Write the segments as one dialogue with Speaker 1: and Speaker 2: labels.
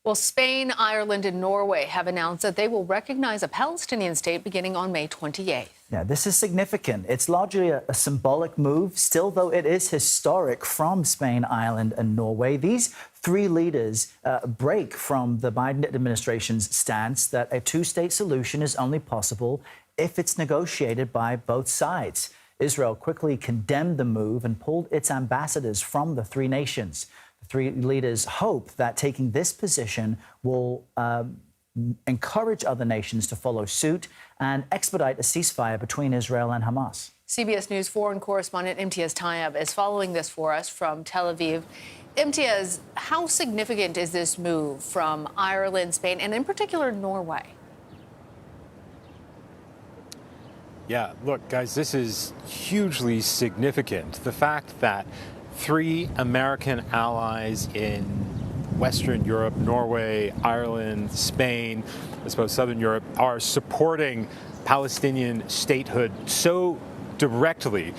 Speaker 1: Well, Spain, Ireland, and Norway have announced that they will recognize a Palestinian state beginning on May 28th.
Speaker 2: Yeah, this is significant. It's largely a symbolic move, still, though it is historic from Spain, Ireland, and Norway. These three leaders break from the Biden administration's stance that a two-state solution is only possible if it's negotiated by both sides. Israel quickly condemned the move and pulled its ambassadors from the three nations. The three leaders hope that taking this position will encourage other nations to follow suit and expedite a ceasefire between Israel and Hamas.
Speaker 1: CBS News foreign correspondent Imtiaz Tyab is following this for us from Tel Aviv. Imtiaz, how significant is this move from Ireland, Spain, and in particular Norway?
Speaker 3: Yeah, look, guys, this is hugely significant. The fact that three American allies in Western Europe, Norway, Ireland, Spain, I suppose Southern Europe, are supporting Palestinian statehood so directly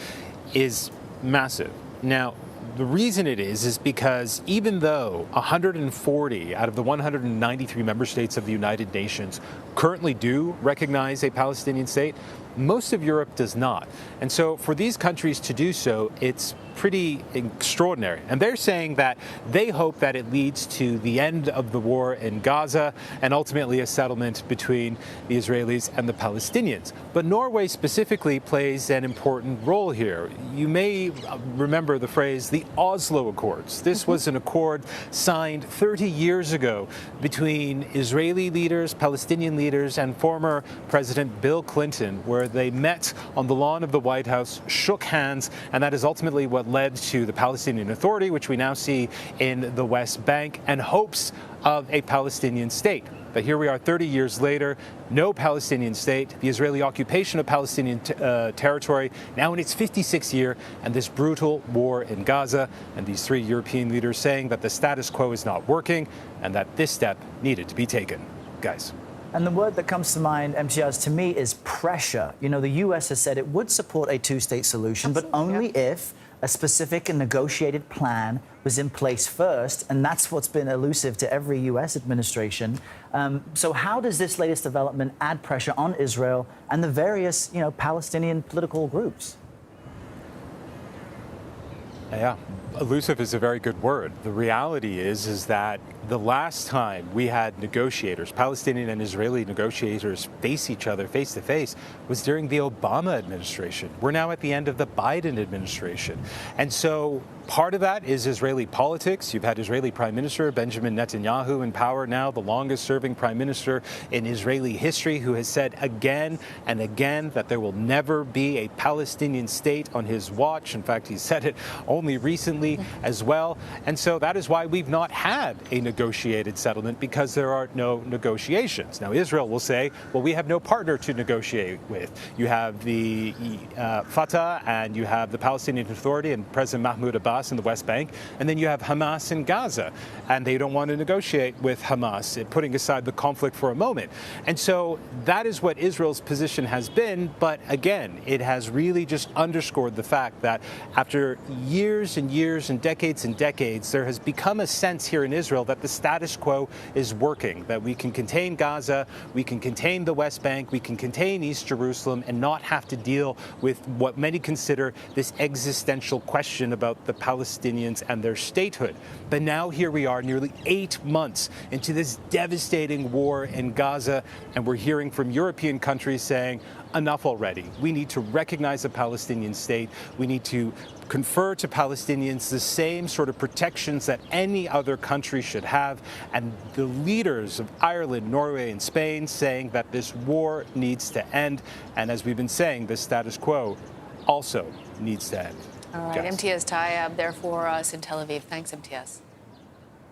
Speaker 3: is massive. Now, the reason it is because even though 140 out of the 193 member states of the United Nations currently do recognize a Palestinian state, most of Europe does not. And so for these countries to do so, it's pretty extraordinary. And they're saying that they hope that it leads to the end of the war in Gaza and ultimately a settlement between the Israelis and the Palestinians. But Norway specifically plays an important role here. You may remember the phrase, the Oslo Accords. This was an accord signed 30 years ago between Israeli leaders, Palestinian leaders, and former President Bill Clinton, where they met on the lawn of the White House, shook hands, and that is ultimately what led to the Palestinian Authority, which we now see in the West Bank, and hopes of a Palestinian state. But here we are 30 years later, no Palestinian state, the Israeli occupation of Palestinian territory now in its 56th year, and this brutal war in Gaza, and these three European leaders saying that the status quo is not working and that this step needed to be taken. Guys.
Speaker 2: And the word that comes to mind, Imtiaz, to me is pressure. You know, the U.S. has said it would support a two-state solution, but only if a specific and negotiated plan was in place first, and that's what's been elusive to every U.S. administration. So how does this latest development add pressure on Israel and the various, Palestinian political groups?
Speaker 3: Yeah, elusive is a very good word. The reality is that the last time we had negotiators, Palestinian and Israeli negotiators, face each other face to face was during the Obama administration. We're now at the end of the Biden administration. And so part of that is Israeli politics. You've had Israeli Prime Minister Benjamin Netanyahu in power now, the longest serving prime minister in Israeli history, who has said again and again that there will never be a Palestinian state on his watch. In fact, he said it only recently as well. And so that is why we've not had a negotiated settlement, because there are no negotiations. Now, Israel will say, well, we have no partner to negotiate with. You have the Fatah and you have the Palestinian Authority and President Mahmoud Abbas in the West Bank, and then you have Hamas in Gaza, and they don't want to negotiate with Hamas, putting aside the conflict for a moment. And so that is what Israel's position has been, but again, it has really just underscored the fact that after years and years and decades, there has become a sense here in Israel that the status quo is working, that we can contain Gaza, we can contain the West Bank, we can contain East Jerusalem and not have to deal with what many consider this existential question about the Palestinians and their statehood. But now here we are nearly 8 months into this devastating war in Gaza, and we're hearing from European countries saying, enough already. We need to recognize a Palestinian state. We need to confer to Palestinians the same sort of protections that any other country should have. And the leaders of Ireland, Norway, and Spain saying that this war needs to end. And as we've been saying, the status quo also needs to end.
Speaker 1: All right, Imtiaz Tyab there for us in Tel Aviv. Thanks, Imtiaz.